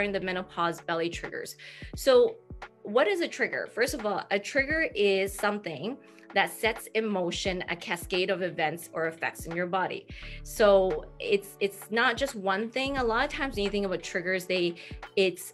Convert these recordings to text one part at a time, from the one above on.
starting the menopause belly triggers. So what is a trigger? First of all, a trigger is something that sets in motion a cascade of events or effects in your body. So it's not just one thing. A lot of times when you think about triggers, it's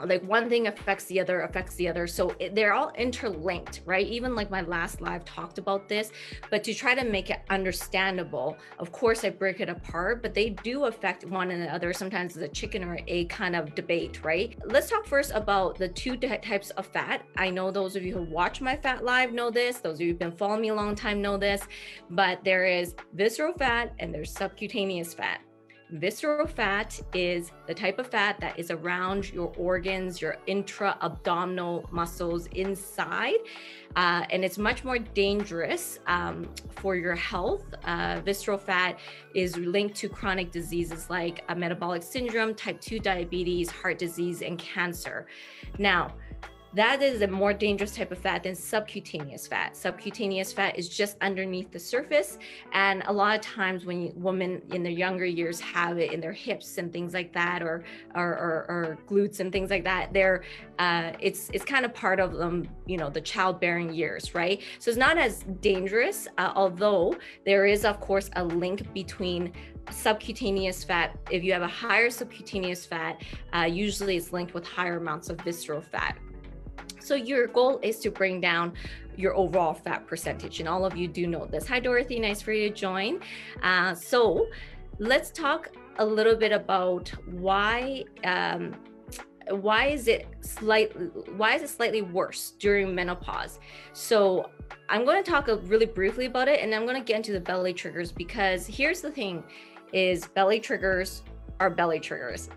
like one thing affects the other. So they're all interlinked, right? Even like my last live talked about this, but to try to make it understandable, of course I break it apart, but they do affect one another. Sometimes it's a chicken or egg kind of debate, right? Let's talk first about the two types of fat. I know those of you who watch my fat live know this. Those of you who've been following me a long time know this, but there is visceral fat and there's subcutaneous fat. Visceral fat is the type of fat that is around your organs, your intra-abdominal muscles inside, and it's much more dangerous for your health. Visceral fat is linked to chronic diseases like metabolic syndrome, type 2 diabetes, heart disease, and cancer. Now, that is a more dangerous type of fat than subcutaneous fat. Subcutaneous fat is just underneath the surface. And a lot of times when women in their younger years have it in their hips and things like that, or glutes and things like that, it's kind of part of them, the childbearing years, right? So it's not as dangerous, although there is, of course, a link between subcutaneous fat. If you have a higher subcutaneous fat, usually it's linked with higher amounts of visceral fat. So your goal is to bring down your overall fat percentage. And all of you do know this. Hi, Dorothy, nice for you to join. So let's talk a little bit about why is it slightly worse during menopause? So I'm going to talk really briefly about it, and I'm going to get into the belly triggers, because here's the thing is belly triggers are belly triggers,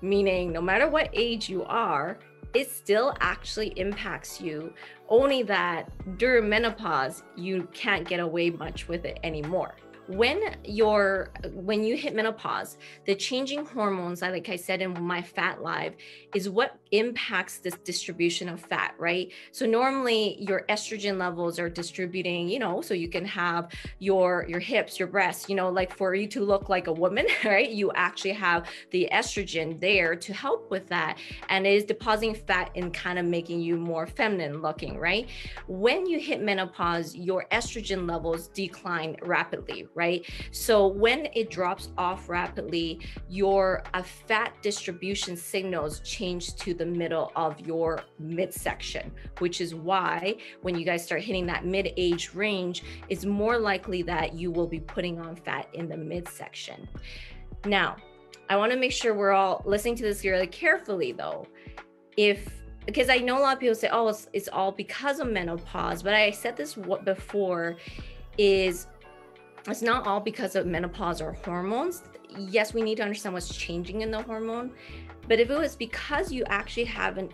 meaning no matter what age you are, it still actually impacts you, only that during menopause, you can't get away much with it anymore. When you hit menopause, the changing hormones, like I said in my fat live, is what impacts this distribution of fat, right? So normally your estrogen levels are distributing, so you can have your hips, your breasts, like for you to look like a woman, right? You actually have the estrogen there to help with that. And it is depositing fat and kind of making you more feminine looking, right? When you hit menopause, your estrogen levels decline rapidly, right? So when it drops off rapidly, your fat distribution signals change to the middle of your midsection, which is why when you guys start hitting that mid-age range, it's more likely that you will be putting on fat in the midsection. Now, I want to make sure we're all listening to this really carefully though. Because I know a lot of people say, oh, it's all because of menopause, but I said this before, it's not all because of menopause or hormones. Yes, we need to understand what's changing in the hormone, but if it was because you actually haven't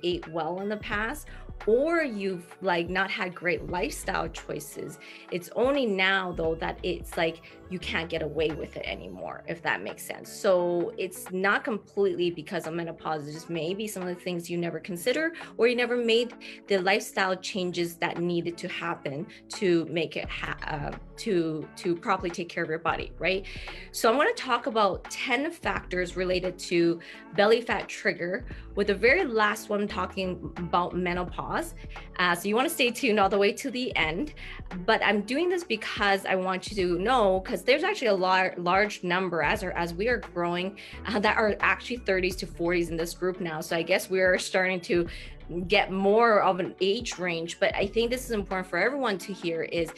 ate well in the past, or you've not had great lifestyle choices, it's only now though that it's like you can't get away with it anymore, if that makes sense. So it's not completely because of menopause. It's just maybe some of the things you never consider, or you never made the lifestyle changes that needed to happen to make it to properly take care of your body, right? So I'm going to talk about 10 factors related to belly fat trigger, with the very last one talking about menopause. So you want to stay tuned all the way to the end, but I'm doing this because I want you to know, because there's actually a large number as we are growing that are actually 30s to 40s in this group now. So I guess we're starting to get more of an age range, but I think this is important for everyone to hear is,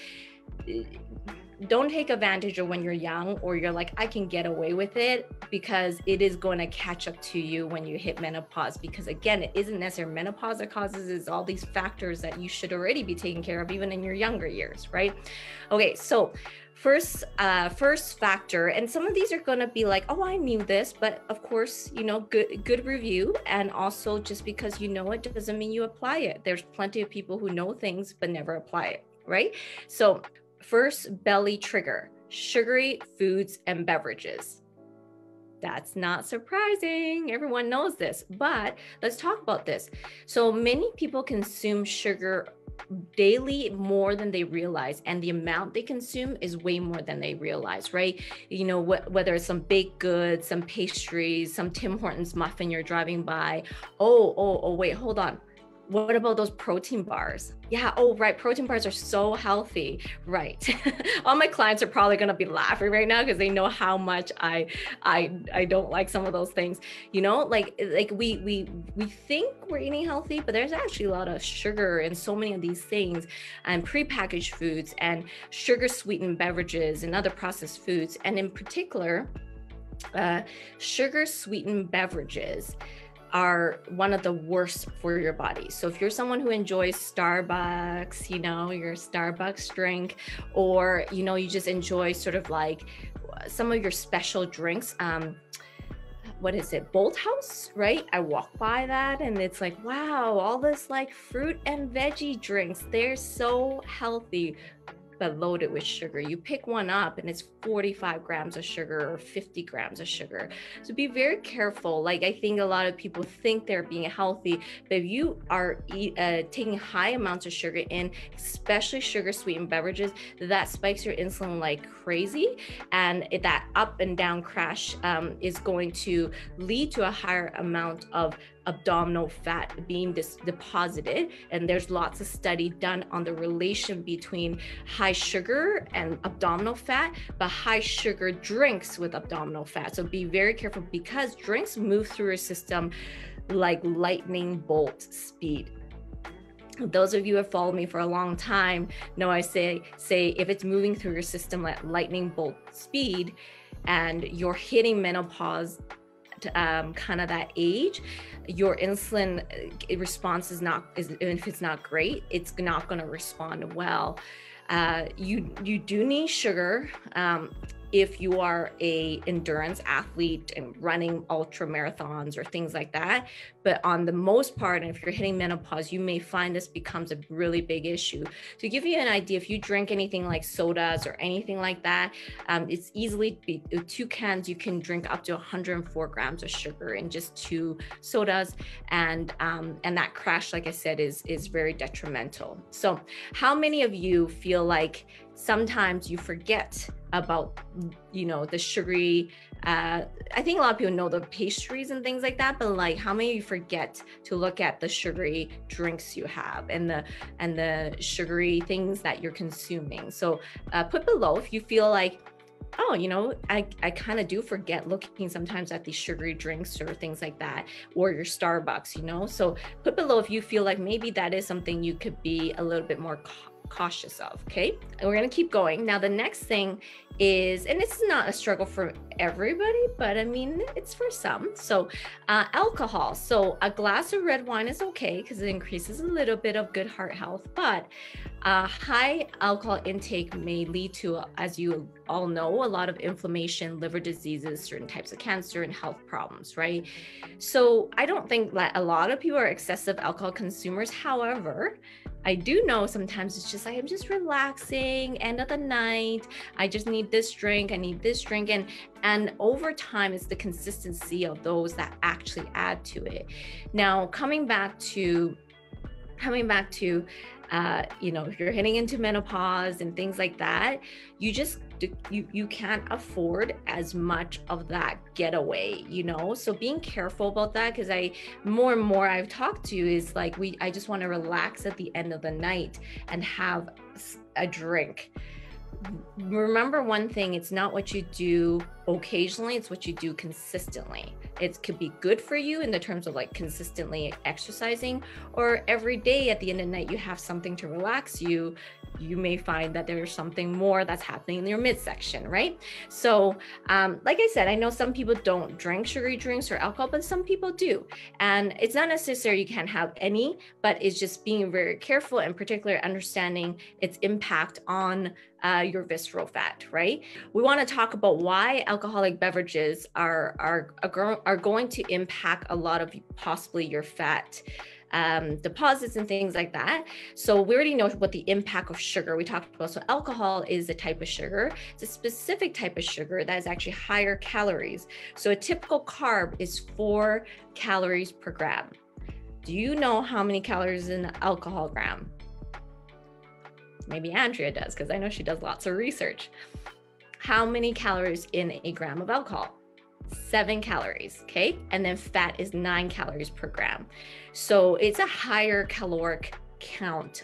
don't take advantage of when you're young, or you're like, I can get away with it, because it is going to catch up to you when you hit menopause. Because again, it isn't necessarily menopause that causes, it's all these factors that you should already be taking care of even in your younger years, right? Okay, so first factor, and some of these are going to be like, oh, I knew this, but of course, good review. And also, just because you know it doesn't mean you apply it. There's plenty of people who know things but never apply it, right? So first belly trigger, sugary foods and beverages. That's not surprising. Everyone knows this, but let's talk about this. So many people consume sugar daily more than they realize, and the amount they consume is way more than they realize, right? You know, whether it's some baked goods, some pastries, some Tim Hortons muffin you're driving by. Oh, wait, hold on. What about those protein bars? Yeah, oh, right. Protein bars are so healthy, right? All my clients are probably going to be laughing right now because they know how much I don't like some of those things. You know, like we think we're eating healthy, but there's actually a lot of sugar in so many of these things, and prepackaged foods and sugar sweetened beverages and other processed foods, and in particular, sugar sweetened beverages are one of the worst for your body. So if you're someone who enjoys Starbucks, you know, your Starbucks drink, or, you know, you just enjoy sort of like some of your special drinks, what is it, Bolt House, right? I walk by that and it's like, wow, all this like fruit and veggie drinks, they're so healthy, but loaded with sugar. You pick one up and it's 45 grams of sugar or 50 grams of sugar. So be very careful. Like, I think a lot of people think they're being healthy, but if you are taking high amounts of sugar in, especially sugar sweetened beverages, that spikes your insulin like crazy. And that up and down crash is going to lead to a higher amount of abdominal fat being deposited. And there's lots of study done on the relation between high sugar and abdominal fat, but high sugar drinks with abdominal fat. So be very careful, because drinks move through your system like lightning bolt speed. Those of you who have followed me for a long time know I say if it's moving through your system at lightning bolt speed and you're hitting menopause, kind of that age, your insulin response if it's not great, it's not going to respond well. You do need sugar if you are a endurance athlete and running ultra marathons or things like that. But on the most part, and if you're hitting menopause, you may find this becomes a really big issue. To give you an idea, if you drink anything like sodas or anything like that, it's easily 2 cans, you can drink up to 104 grams of sugar in just 2 sodas. And that crash, like I said, is very detrimental. So how many of you feel like sometimes you forget about, you know, the sugary, I think a lot of people know the pastries and things like that, but like, how many of you forget to look at the sugary drinks you have and the sugary things that you're consuming? So put below if you feel like, oh, you know, I kind of do forget looking sometimes at these sugary drinks or things like that, or your Starbucks, you know. So put below if you feel like maybe that is something you could be a little bit more cautious of. Okay, and we're going to keep going. Now the next thing is, and this is not a struggle for everybody, but I mean it's for some. So alcohol. So a glass of red wine is okay because it increases a little bit of good heart health, but high alcohol intake may lead to, as you all know, a lot of inflammation, liver diseases, certain types of cancer, and health problems, right? So I don't think that a lot of people are excessive alcohol consumers. However, I do know sometimes it's just like, I'm just relaxing, end of the night, I just need this drink, I need this drink. And over time, it's the consistency of those that actually add to it. Now, coming back to you know, if you're heading into menopause and things like that, you can't afford as much of that getaway, you know. So being careful about that, because more and more I've talked to is like, I just want to relax at the end of the night and have a drink. Remember one thing, it's not what you do occasionally, it's what you do consistently. It could be good for you in the terms of like consistently exercising, or every day at the end of the night you have something to relax you. You may find that there's something more that's happening in your midsection, right? So like I said, I know some people don't drink sugary drinks or alcohol, but some people do. And it's not necessary you can't have any, but it's just being very careful, and particularly understanding its impact on your visceral fat, right? We want to talk about why alcoholic beverages are going to impact a lot of possibly your fat deposits and things like that. So we already know what the impact of sugar we talked about. So alcohol is a type of sugar. It's a specific type of sugar that is actually higher calories. So a typical carb is 4 calories per gram. Do you know how many calories in an alcohol gram? Maybe Andrea does, because I know she does lots of research. How many calories in a gram of alcohol? 7 calories, okay? And then fat is 9 calories per gram. So it's a higher caloric count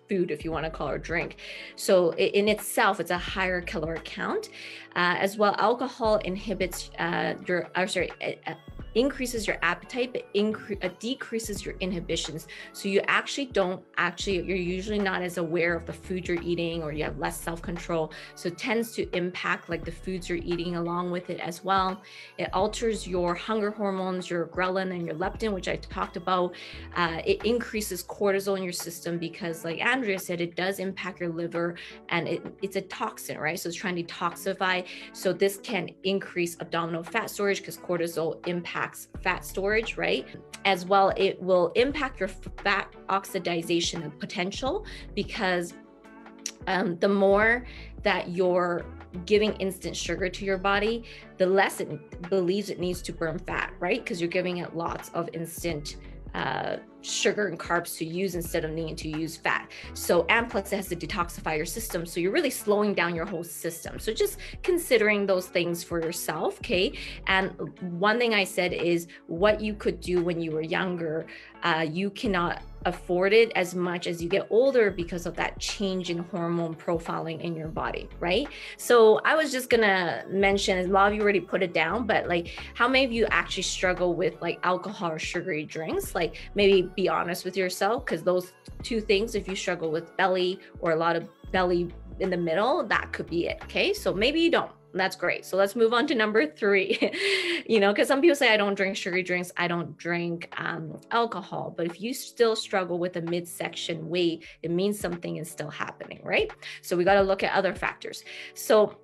food, if you want to call it, drink. So in itself, it's a higher caloric count. As well, alcohol inhibits increases your appetite, but decreases your inhibitions. So you you're usually not as aware of the food you're eating, or you have less self-control. So it tends to impact like the foods you're eating along with it as well. It alters your hunger hormones, your ghrelin and your leptin, which I talked about. It increases cortisol in your system because, like Andrea said, it does impact your liver, and it's a toxin, right? So it's trying to detoxify. So this can increase abdominal fat storage because cortisol impacts fat storage, right? As well, it will impact your fat oxidation potential because the more that you're giving instant sugar to your body, the less it believes it needs to burn fat, right? Because you're giving it lots of instant sugar and carbs to use instead of needing to use fat. So, and plus it has to detoxify your system. So you're really slowing down your whole system. So just considering those things for yourself, okay? And one thing I said is what you could do when you were younger, you cannot afford it as much as you get older because of that change in hormone profiling in your body, right? So I was just gonna mention, a lot of you already put it down, but like how many of you actually struggle with like alcohol or sugary drinks? Like maybe be honest with yourself, because those two things, if you struggle with belly or a lot of belly in the middle, that could be it, okay? So maybe you don't. That's great. So let's move on to number 3, because some people say, I don't drink sugary drinks, I don't drink alcohol. But if you still struggle with a midsection weight, it means something is still happening, right? So we got to look at other factors. So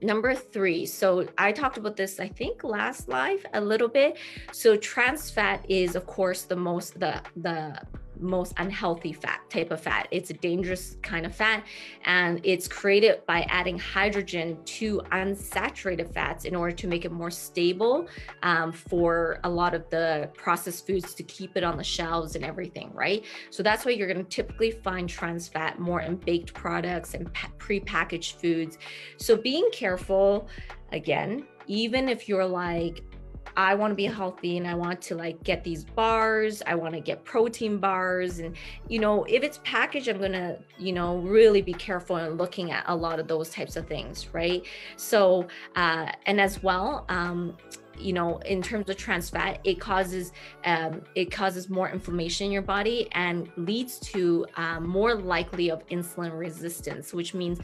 number 3, so I talked about this, I think last live a little bit. So trans fat is of course the most unhealthy type of fat. It's a dangerous kind of fat, and it's created by adding hydrogen to unsaturated fats in order to make it more stable for a lot of the processed foods to keep it on the shelves and everything, right? So that's why you're going to typically find trans fat more in baked products and pre-packaged foods. So being careful, again, even if you're like, I want to be healthy and I want to like get these bars, I want to get protein bars, and if it's packaged, I'm going to really be careful in looking at a lot of those types of things, right? So and as well, in terms of trans fat, it causes more inflammation in your body and leads to more likely of insulin resistance, which means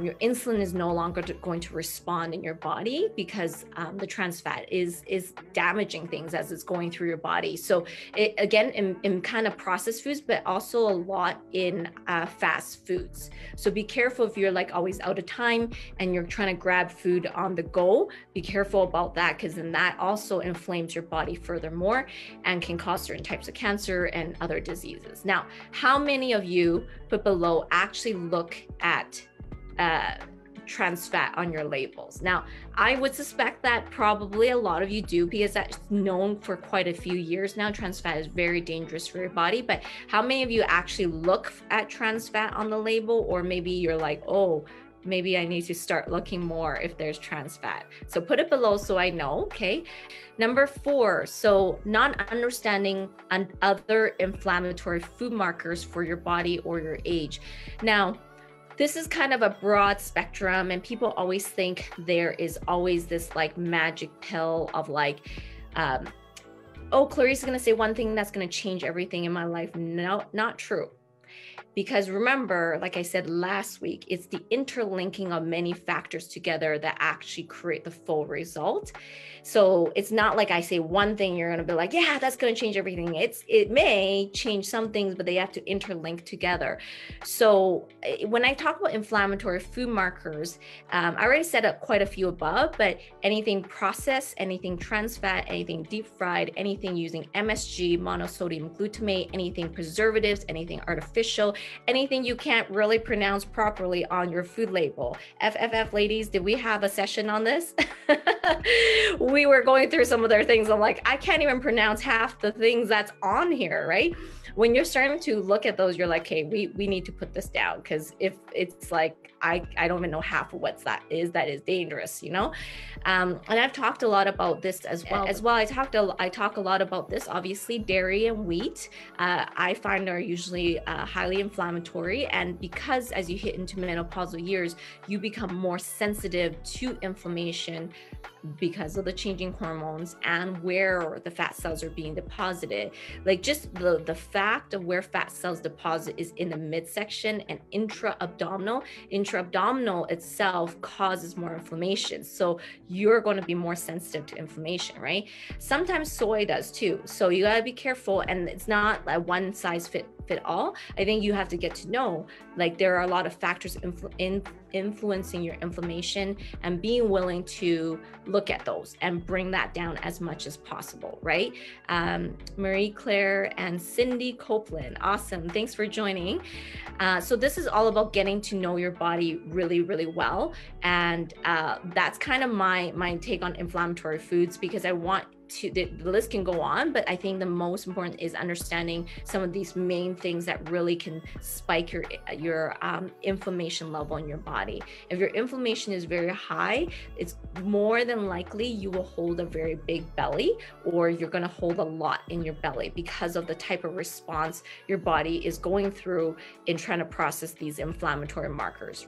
your insulin is no longer going to respond in your body because the trans fat is damaging things as it's going through your body. So it, again, in kind of processed foods, but also a lot in fast foods. So be careful if you're like always out of time and you're trying to grab food on the go. Be careful about that, because then that also inflames your body furthermore and can cause certain types of cancer and other diseases. Now, how many of you put below actually look at trans fat on your labels? Now, I would suspect that probably a lot of you do, because that's known for quite a few years now. Trans fat is very dangerous for your body. But how many of you actually look at trans fat on the label? Or maybe you're like, oh, maybe I need to start looking more if there's trans fat. So put it below so I know, okay? Number 4, so not understanding other inflammatory food markers for your body or your age. Now, this is kind of a broad spectrum, and people always think there is always this like magic pill of like, oh, Clarice is going to say one thing that's going to change everything in my life. No, not true. Because remember, like I said last week, it's the interlinking of many factors together that actually create the full result. So it's not like I say one thing, you're going to be like, yeah, that's going to change everything. It may change some things, but they have to interlink together. So when I talk about inflammatory food markers, I already said up quite a few above, but anything processed, anything trans fat, anything deep fried, anything using MSG, monosodium glutamate, anything preservatives, anything artificial, anything you can't really pronounce properly on your food label. FFF ladies, did we have a session on this? We were going through some of their things. I'm like, I can't even pronounce half the things that's on here, right? When you're starting to look at those, you're like, hey, we need to put this down, because if it's like I don't even know half of what that is dangerous, you know. And I've talked a lot about this as well. I talk a lot about this. Obviously, dairy and wheat, I find are usually highly inflammatory, and because as you hit into menopausal years, you become more sensitive to inflammation because of the changing hormones and where the fat cells are being deposited. Like just the fact of where fat cells deposit is in the midsection and intra-abdominal. Intra-abdominal itself causes more inflammation. So you're going to be more sensitive to inflammation, right? Sometimes soy does too. So you got to be careful, and it's not a one size fit all. I think you have to get to know, like, there are a lot of factors influencing your inflammation, and being willing to look at those and bring that down as much as possible, right? Marie Claire and Cindy Copeland, awesome, thanks for joining. So this is all about getting to know your body really, really well, and that's kind of my take on inflammatory foods, because I want to, the list can go on, but I think the most important is understanding some of these main things that really can spike your inflammation level in your body. If your inflammation is very high, it's more than likely you will hold a very big belly, or you're going to hold a lot in your belly because of the type of response your body is going through in trying to process these inflammatory markers.